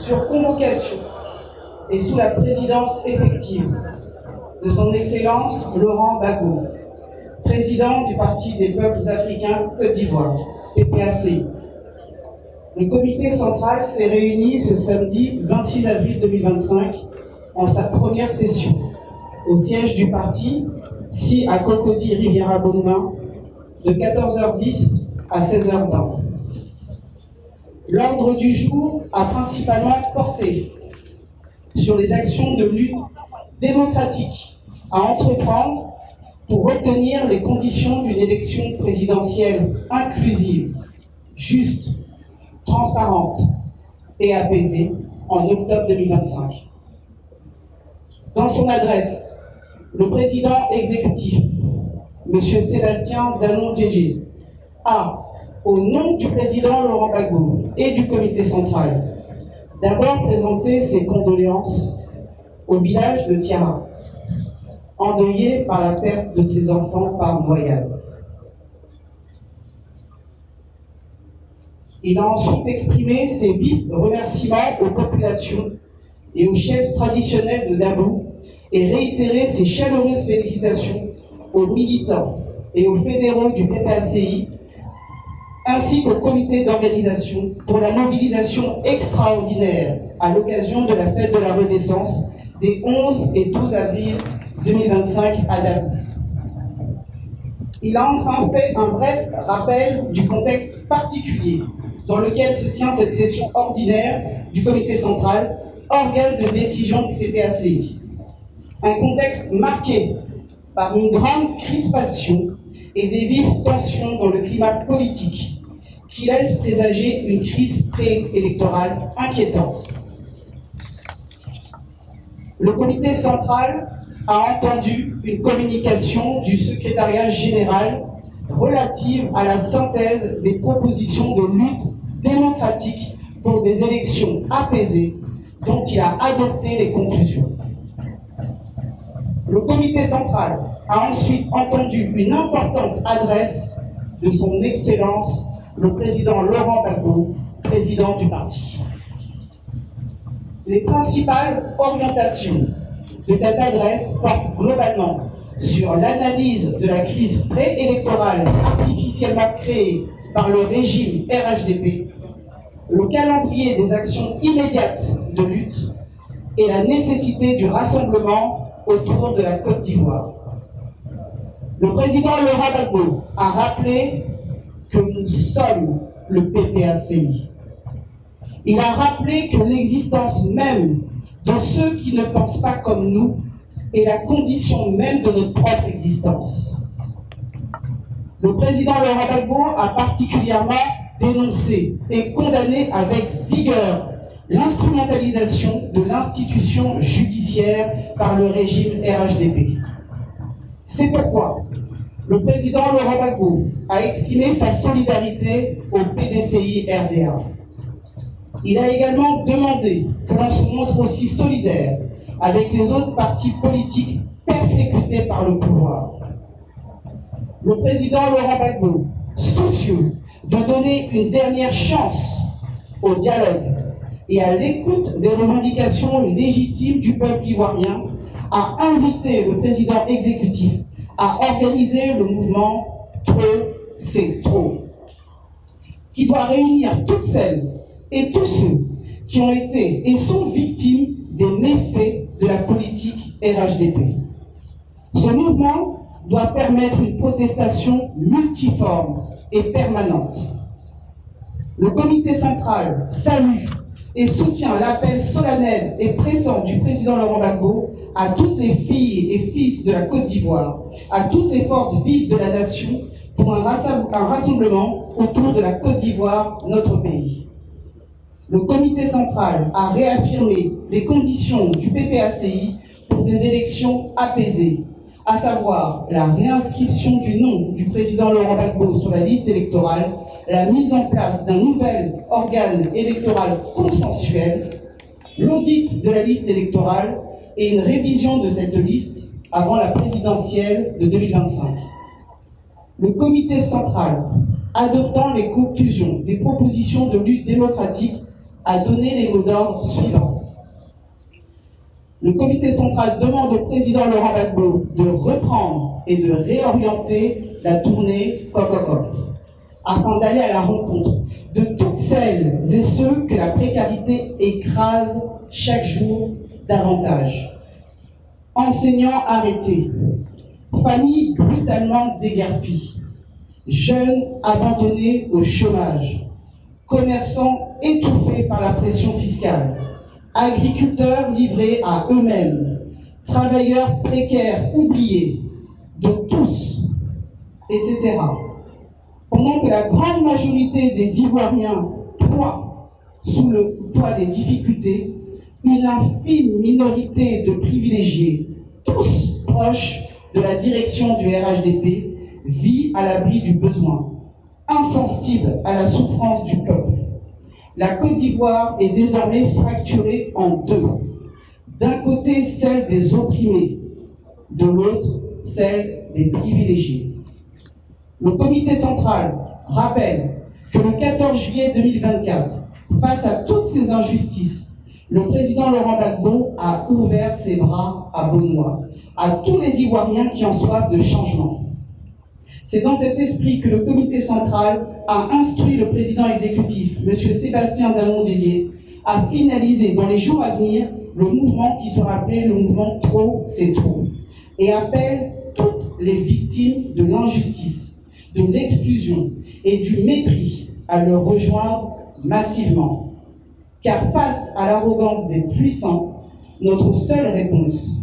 sur convocation et sous la présidence effective de son Excellence Laurent Gbagbo, président du Parti des peuples africains Côte d'Ivoire, PPACI. Le comité central s'est réuni ce samedi 26 avril 2025 en sa première session au siège du parti, si à Cocody Riviera Bonuma, de 14h10 à 16h20. L'ordre du jour a principalement porté sur les actions de lutte démocratique à entreprendre pour obtenir les conditions d'une élection présidentielle inclusive, juste, transparente et apaisée en octobre 2025. Dans son adresse, le président exécutif, M. Sébastien Danon-Diédhié, a, au nom du président Laurent Gbagbo et du comité central, d'abord présenté ses condoléances au village de Tiara, endeuillé par la perte de ses enfants par noyade. Il a ensuite exprimé ses vifs remerciements aux populations et aux chefs traditionnels de Dabo et réitéré ses chaleureuses félicitations aux militants et aux fédéraux du PPACI ainsi qu'au comité d'organisation pour la mobilisation extraordinaire à l'occasion de la fête de la Renaissance des 11 et 12 avril 2025 à Dabo. Il a enfin fait un bref rappel du contexte particulier dans lequel se tient cette session ordinaire du comité central, organe de décision du PPACI. Un contexte marqué par une grande crispation et des vives tensions dans le climat politique qui laisse présager une crise préélectorale inquiétante. Le comité central a entendu une communication du secrétariat général relative à la synthèse des propositions de lutte démocratique pour des élections apaisées dont il a adopté les conclusions. Le comité central a ensuite entendu une importante adresse de son Excellence le président Laurent Gbagbo, président du parti. Les principales orientations de cette adresse portent globalement sur l'analyse de la crise préélectorale artificiellement créée par le régime RHDP, le calendrier des actions immédiates de lutte et la nécessité du rassemblement autour de la Côte d'Ivoire. Le président Laurent Gbagbo a rappelé que nous sommes le PPACI. Il a rappelé que l'existence même de ceux qui ne pensent pas comme nous est la condition même de notre propre existence. Le président Laurent Gbagbo a particulièrement dénoncé et condamné avec vigueur l'instrumentalisation de l'institution judiciaire par le régime RHDP. C'est pourquoi le président Laurent Gbagbo a exprimé sa solidarité au PDCI-RDA. Il a également demandé que l'on se montre aussi solidaire avec les autres partis politiques persécutés par le pouvoir. Le président Laurent Gbagbo, soucieux de donner une dernière chance au dialogue et à l'écoute des revendications légitimes du peuple ivoirien, a invité le président exécutif à organiser le mouvement Trop, c'est trop, qui doit réunir toutes celles et tous ceux qui ont été et sont victimes des méfaits de la politique RHDP. Ce mouvement doit permettre une protestation multiforme et permanente. Le comité central salue et soutient l'appel solennel et pressant du président Laurent Gbagbo à toutes les filles et fils de la Côte d'Ivoire, à toutes les forces vives de la nation pour un rassemblement autour de la Côte d'Ivoire, notre pays. Le comité central a réaffirmé les conditions du PPACI pour des élections apaisées, à savoir la réinscription du nom du président Laurent Gbagbo sur la liste électorale, la mise en place d'un nouvel organe électoral consensuel, l'audit de la liste électorale et une révision de cette liste avant la présidentielle de 2025. Le comité central, adoptant les conclusions des propositions de lutte démocratique, a donné les mots d'ordre suivants. Le comité central demande au président Laurent Gbagbo de reprendre et de réorienter la tournée Cococop, afin d'aller à la rencontre de toutes celles et ceux que la précarité écrase chaque jour davantage. Enseignants arrêtés, familles brutalement déguerpies, jeunes abandonnés au chômage, commerçants étouffés par la pression fiscale, agriculteurs livrés à eux-mêmes, travailleurs précaires oubliés de tous, etc. Pendant que la grande majorité des Ivoiriens ploient sous le poids des difficultés, une infime minorité de privilégiés, tous proches de la direction du RHDP, vit à l'abri du besoin, insensible à la souffrance du peuple. La Côte d'Ivoire est désormais fracturée en deux. D'un côté, celle des opprimés, de l'autre, celle des privilégiés. Le comité central rappelle que le 14 juillet 2024, face à toutes ces injustices, le président Laurent Gbagbo a ouvert ses bras à Beaunois, à tous les Ivoiriens qui ont soif de changement. C'est dans cet esprit que le comité central a instruit le président exécutif, M. Sébastien Damon-Didier, à finaliser dans les jours à venir le mouvement qui sera appelé le mouvement Trop, c'est trop, et appelle toutes les victimes de l'injustice, de l'exclusion et du mépris à le rejoindre massivement. Car face à l'arrogance des puissants, notre seule réponse,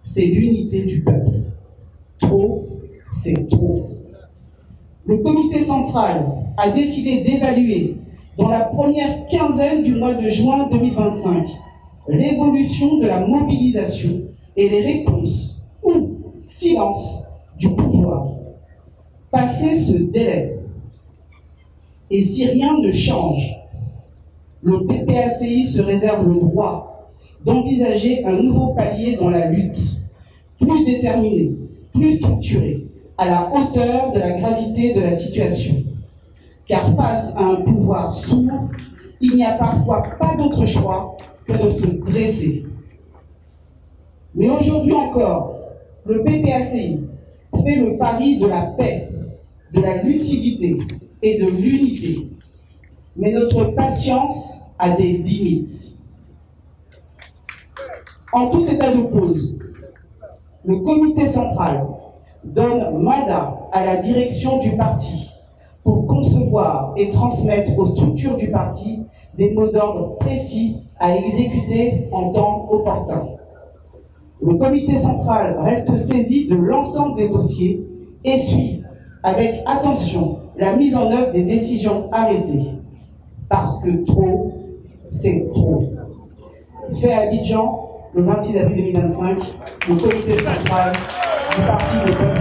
c'est l'unité du peuple. Trop, c'est trop. Le comité central a décidé d'évaluer dans la première quinzaine du mois de juin 2025 l'évolution de la mobilisation et les réponses ou silence du pouvoir. Passé ce délai, et si rien ne change, le PPACI se réserve le droit d'envisager un nouveau palier dans la lutte, plus déterminé, plus structuré, à la hauteur de la gravité de la situation. Car face à un pouvoir sourd, il n'y a parfois pas d'autre choix que de se dresser. Mais aujourd'hui encore, le PPACI fait le pari de la paix, de la lucidité et de l'unité. Mais notre patience a des limites. En tout état de cause, le comité central donne mandat à la direction du parti pour concevoir et transmettre aux structures du parti des mots d'ordre précis à exécuter en temps opportun. Le comité central reste saisi de l'ensemble des dossiers et suit avec attention la mise en œuvre des décisions arrêtées. Parce que trop, c'est trop. Fait à Abidjan, le 26 avril 2025, le comité central du parti de